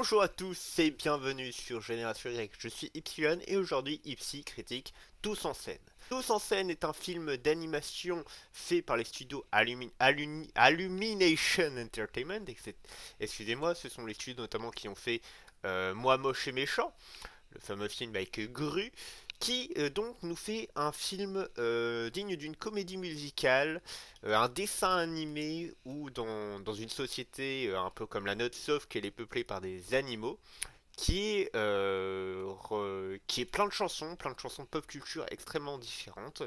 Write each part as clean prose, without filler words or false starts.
Bonjour à tous et bienvenue sur Génération Y, je suis Ypsilon et aujourd'hui Ipsy critique Tous en scène. Tous en scène est un film d'animation fait par les studios Illumination Entertainment. Excusez-moi, ce sont les studios notamment qui ont fait Moi moche et méchant, le fameux film avec Gru, qui donc nous fait un film digne d'une comédie musicale, un dessin animé où dans une société un peu comme la nôtre, sauf qu'elle est peuplée par des animaux, qui est plein de chansons de pop culture extrêmement différentes,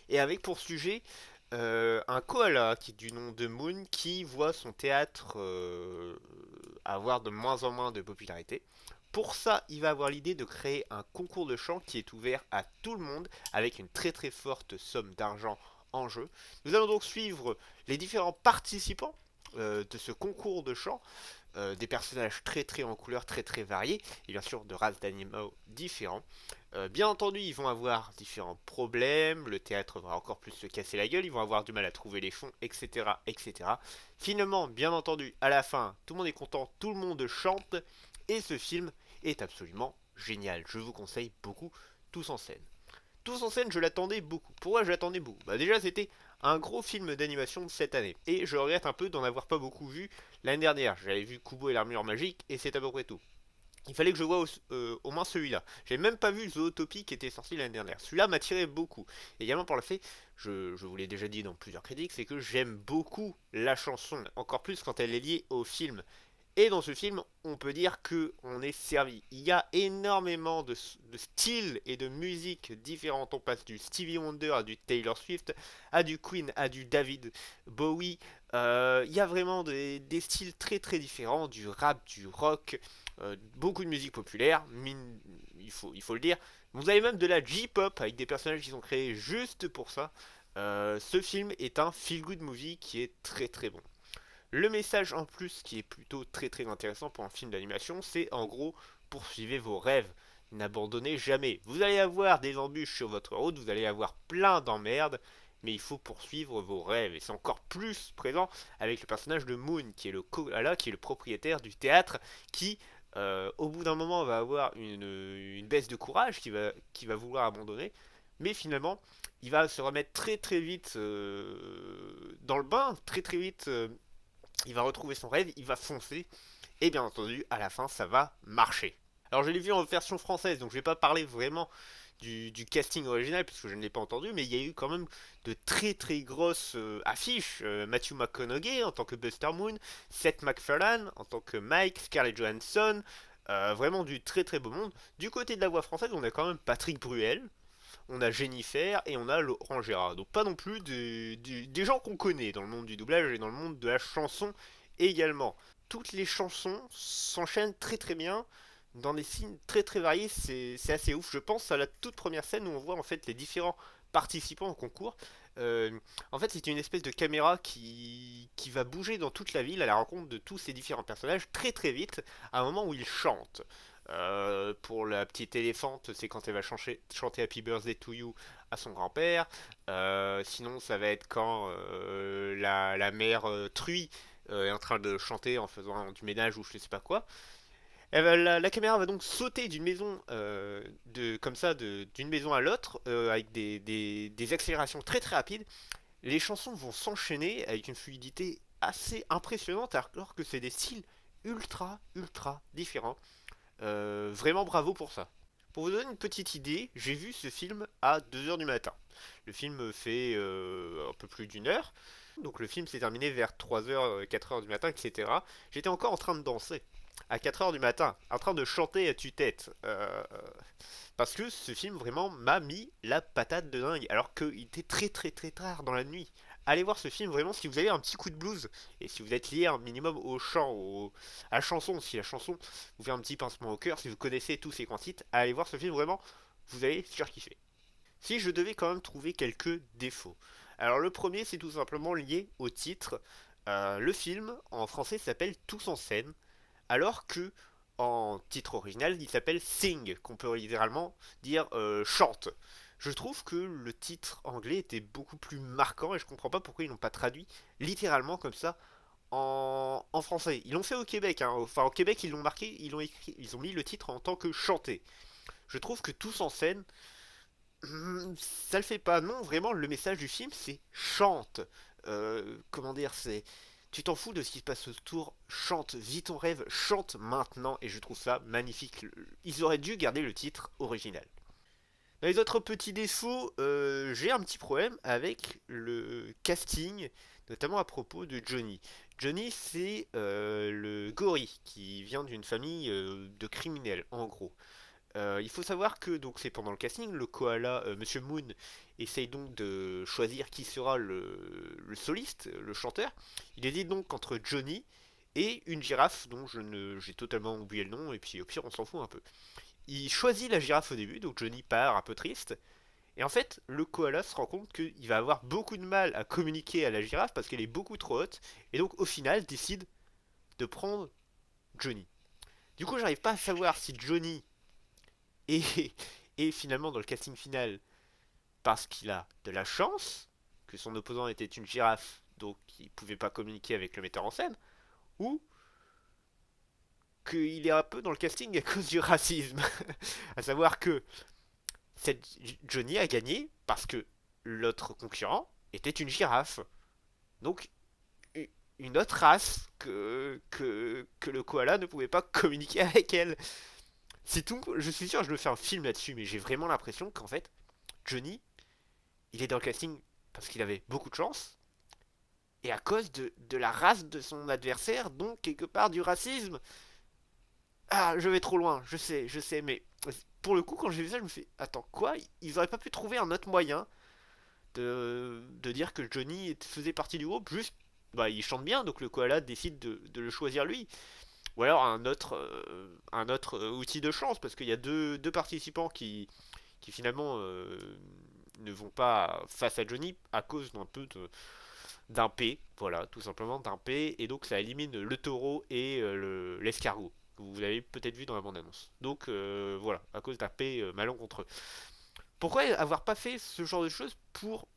et avec pour sujet un koala qui du nom de Moon qui voit son théâtre avoir de moins en moins de popularité. Pour ça, il va avoir l'idée de créer un concours de chant qui est ouvert à tout le monde avec une très forte somme d'argent en jeu. Nous allons donc suivre les différents participants de ce concours de chant, des personnages très en couleurs, très variés, et bien sûr de races d'animaux différents. Bien entendu, ils vont avoir différents problèmes, le théâtre va encore plus se casser la gueule, ils vont avoir du mal à trouver les fonds, etc. Finalement, bien entendu, à la fin, tout le monde est content, tout le monde chante, et ce film est absolument génial. Je vous conseille beaucoup Tous en scène. Tous en scène, je l'attendais beaucoup. Pourquoi je l'attendais beaucoup? Bah déjà, c'était un gros film d'animation de cette année. Et je regrette un peu d'en avoir pas beaucoup vu l'année dernière. J'avais vu Kubo et l'armure magique, et c'est à peu près tout. Il fallait que je voie au moins celui-là. J'avais même pas vu Zootopie qui était sorti l'année dernière. Celui-là m'attirait beaucoup. Et également pour le fait, je vous l'ai déjà dit dans plusieurs critiques, c'est que j'aime beaucoup la chanson, encore plus quand elle est liée au film. Et dans ce film, on peut dire que on est servi. Il y a énormément de styles et de musiques différentes. On passe du Stevie Wonder à du Taylor Swift, à du Queen, à du David Bowie. Il y a vraiment des styles très différents, du rap, du rock, beaucoup de musique populaire, il faut le dire. Vous avez même de la J-pop avec des personnages qui sont créés juste pour ça. Ce film est un feel-good movie qui est très bon. Le message en plus qui est plutôt très intéressant pour un film d'animation, c'est en gros poursuivez vos rêves, n'abandonnez jamais. Vous allez avoir des embûches sur votre route, vous allez avoir plein d'emmerdes, mais il faut poursuivre vos rêves. Et c'est encore plus présent avec le personnage de Moon, qui est le koala, qui est le propriétaire du théâtre, qui au bout d'un moment va avoir une baisse de courage, qui va vouloir abandonner, mais finalement il va se remettre très vite dans le bain, très vite il va retrouver son rêve, il va foncer, et bien entendu, à la fin, ça va marcher. Alors je l'ai vu en version française, donc je vais pas parler vraiment du casting original, puisque je ne l'ai pas entendu, mais il y a eu quand même de très grosses affiches. Matthew McConaughey en tant que Buster Moon, Seth MacFarlane en tant que Mike, Scarlett Johansson, vraiment du très beau monde. Du côté de la voix française, on a quand même Patrick Bruel, on a Jennifer et on a Laurent Gérard. Donc pas non plus des gens qu'on connaît dans le monde du doublage et dans le monde de la chanson également. Toutes les chansons s'enchaînent très bien dans des signes très variés, c'est assez ouf. Je pense à la toute première scène où on voit en fait les différents participants au concours. Euh, En fait, c'est une espèce de caméra qui va bouger dans toute la ville à la rencontre de tous ces différents personnages très vite à un moment où ils chantent. Pour la petite éléphante, c'est quand elle va chanter Happy Birthday to You à son grand-père. Sinon, ça va être quand la mère Truie est en train de chanter en faisant du ménage ou je sais pas quoi. La caméra va donc sauter d'une maison comme ça, d'une maison à l'autre, avec des accélérations très rapides. Les chansons vont s'enchaîner avec une fluidité assez impressionnante, alors que c'est des styles ultra différents. Vraiment bravo pour ça. Pour vous donner une petite idée, j'ai vu ce film à 2 heures du matin. Le film fait un peu plus d'une heure. Donc le film s'est terminé vers 3 heures, 4 heures du matin, etc. J'étais encore en train de danser. À 4 heures du matin, en train de chanter à tue-tête. Parce que ce film vraiment m'a mis la patate de dingue. Alors qu'il était très tard dans la nuit. Allez voir ce film vraiment si vous avez un petit coup de blues. Et si vous êtes lié un minimum au chant, à la chanson. Si la chanson vous fait un petit pincement au cœur, si vous connaissez tous ces titres, allez voir ce film vraiment. Vous allez surkiffer. Si je devais quand même trouver quelques défauts. Alors le premier c'est tout simplement lié au titre. Le film en français s'appelle Tous en scène alors que en titre original, il s'appelle Sing, qu'on peut littéralement dire chante. Je trouve que le titre anglais était beaucoup plus marquant et je comprends pas pourquoi ils n'ont pas traduit littéralement comme ça en français. Ils l'ont fait au Québec, hein. Enfin, au Québec, ils l'ont marqué, ils l'ont écrit, ils ont mis le titre en tant que chanté. Je trouve que tous en scène, ça le fait pas. Non, vraiment, le message du film, c'est chante. Comment dire, c'est. Tu t'en fous de ce qui se passe autour, chante, vis ton rêve, chante maintenant, et je trouve ça magnifique. Ils auraient dû garder le titre original. Dans les autres petits défauts, j'ai un petit problème avec le casting, notamment à propos de Johnny. Johnny, c'est le gorille qui vient d'une famille de criminels, en gros. Il faut savoir que donc c'est pendant le casting, le koala, Monsieur Moon, essaye donc de choisir qui sera le soliste, le chanteur. Il hésite donc entre Johnny et une girafe dont j'ai totalement oublié le nom, et puis au pire on s'en fout un peu. Il choisit la girafe au début, donc Johnny part un peu triste. Et en fait, le koala se rend compte qu'il va avoir beaucoup de mal à communiquer à la girafe parce qu'elle est beaucoup trop haute. Et donc au final, décide de prendre Johnny. Du coup, j'arrive pas à savoir si Johnny est, est finalement dans le casting final parce qu'il a de la chance, que son opposant était une girafe, donc il pouvait pas communiquer avec le metteur en scène, ou qu'il est un peu dans le casting à cause du racisme. À savoir que Johnny a gagné parce que l'autre concurrent était une girafe. Donc, une autre race que le koala ne pouvait pas communiquer avec elle. C'est tout. Je suis sûr, je vais faire un film là-dessus, mais j'ai vraiment l'impression qu'en fait, Johnny, il est dans le casting parce qu'il avait beaucoup de chance et à cause de la race de son adversaire, donc quelque part du racisme. Ah, je vais trop loin, je sais, mais pour le coup, quand j'ai vu ça, je me suis dit, attends, quoi? Ils auraient pas pu trouver un autre moyen de dire que Johnny faisait partie du groupe, juste, bah, il chante bien, donc le koala décide de le choisir lui. Ou alors un autre outil de chance, parce qu'il y a deux participants qui finalement ne vont pas face à Johnny à cause d'un peu d'un P, voilà, tout simplement d'un P, et donc ça élimine le taureau et l'escargot. Vous l'avez peut-être vu dans la bande-annonce. Donc voilà, à cause d'un P malencontreux. Pourquoi avoir pas fait ce genre de choses pour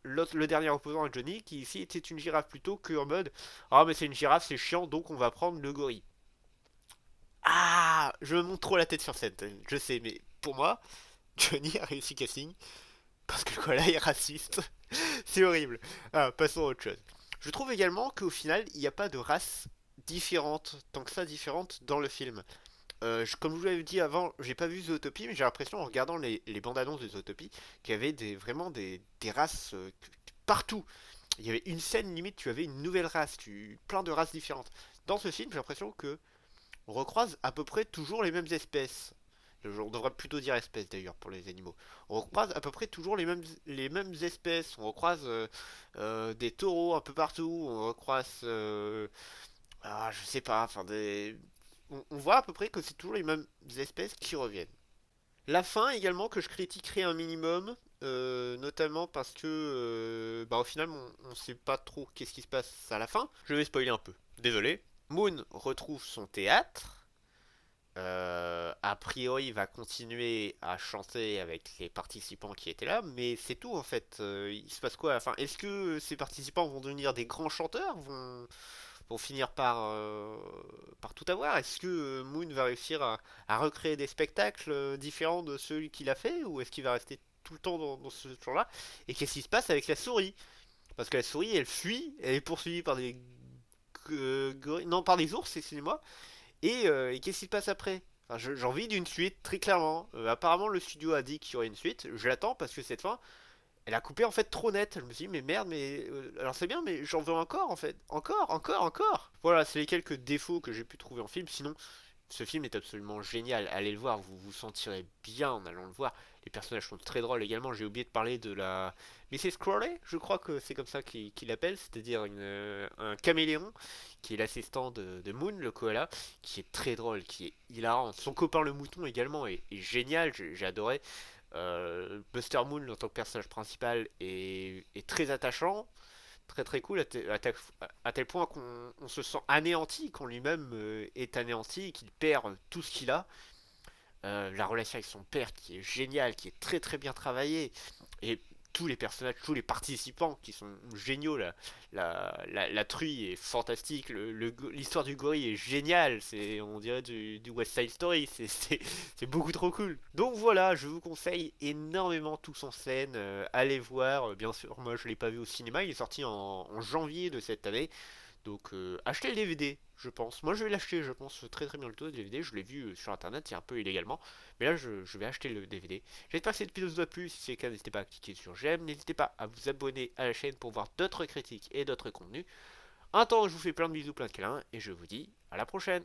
le dernier opposant à Johnny, qui ici était une girafe plutôt que en mode ah mais c'est une girafe, c'est chiant, donc on va prendre le gorille. Ah, je me montre trop la tête sur scène, je sais, mais pour moi, Johnny a réussi casting parce que le koala est raciste. C'est horrible. Ah, passons à autre chose. Je trouve également qu'au final, il n'y a pas de race différente, tant que ça différente dans le film. Comme je vous l'avais dit avant, j'ai pas vu Zootopie, mais j'ai l'impression en regardant les bandes annonces de Zootopie qu'il y avait vraiment des races partout. Il y avait une scène limite, tu avais une nouvelle race, plein de races différentes. Dans ce film, j'ai l'impression que on recroise à peu près toujours les mêmes espèces. On devrait plutôt dire espèces d'ailleurs pour les animaux. On recroise à peu près toujours les mêmes espèces. On recroise des taureaux un peu partout. On recroise, je sais pas, enfin on voit à peu près que c'est toujours les mêmes espèces qui reviennent. La fin également que je critiquerai un minimum, notamment parce que, bah au final on sait pas trop qu'est-ce qui se passe à la fin. Je vais spoiler un peu. Désolé. Moon retrouve son théâtre. A priori, il va continuer à chanter avec les participants qui étaient là, mais c'est tout en fait. Il se passe quoi à la fin? Est-ce que ces participants vont devenir des grands chanteurs, vont finir par tout avoir? Est-ce que Moon va réussir à recréer des spectacles différents de ceux qu'il a fait, ou est-ce qu'il va rester tout le temps dans ce genre-là? Et qu'est-ce qui se passe avec la souris? Parce que la souris, elle fuit, elle est poursuivie par des gorilles, non, par des ours, excusez-moi. Et qu'est-ce qui se passe après? Enfin, j'ai envie d'une suite, très clairement. Apparemment, le studio a dit qu'il y aurait une suite. Je l'attends parce que cette fin, elle a coupé en fait trop net. Je me suis dit, mais merde, mais. Alors c'est bien, mais j'en veux encore en fait. Encore, encore, encore. Voilà, c'est les quelques défauts que j'ai pu trouver en film. Sinon, ce film est absolument génial. Allez le voir, vous vous sentirez bien en allant le voir. Les personnages sont très drôles également. J'ai oublié de parler de la Mrs. Crowley, je crois que c'est comme ça qu'il l'appelle, c'est-à-dire un caméléon qui est l'assistant de Moon, le koala, qui est très drôle, qui est hilarant. Son copain le mouton également est génial, j'ai adoré. Buster Moon en tant que personnage principal est très attachant, très très cool, à tel point qu'on se sent anéanti quand lui-même est anéanti et qu'il perd tout ce qu'il a. La relation avec son père qui est géniale, qui est très très bien travaillée. Et tous les personnages, tous les participants qui sont géniaux. La truie est fantastique, l'histoire du gorille est géniale, on dirait du West Side Story, c'est beaucoup trop cool. Donc voilà, je vous conseille énormément Tous en scène, allez voir, bien sûr, moi je l'ai pas vu au cinéma, il est sorti en janvier de cette année, donc achetez le DVD, je pense. Moi je vais l'acheter, je pense très très bientôt le DVD. Je l'ai vu sur internet, c'est un peu illégalement. Mais là je vais acheter le DVD. J'espère que cette vidéo vous a plu. Si c'est le cas, n'hésitez pas à cliquer sur j'aime. N'hésitez pas à vous abonner à la chaîne pour voir d'autres critiques et d'autres contenus. En attendant, je vous fais plein de bisous, plein de câlins. Et je vous dis à la prochaine.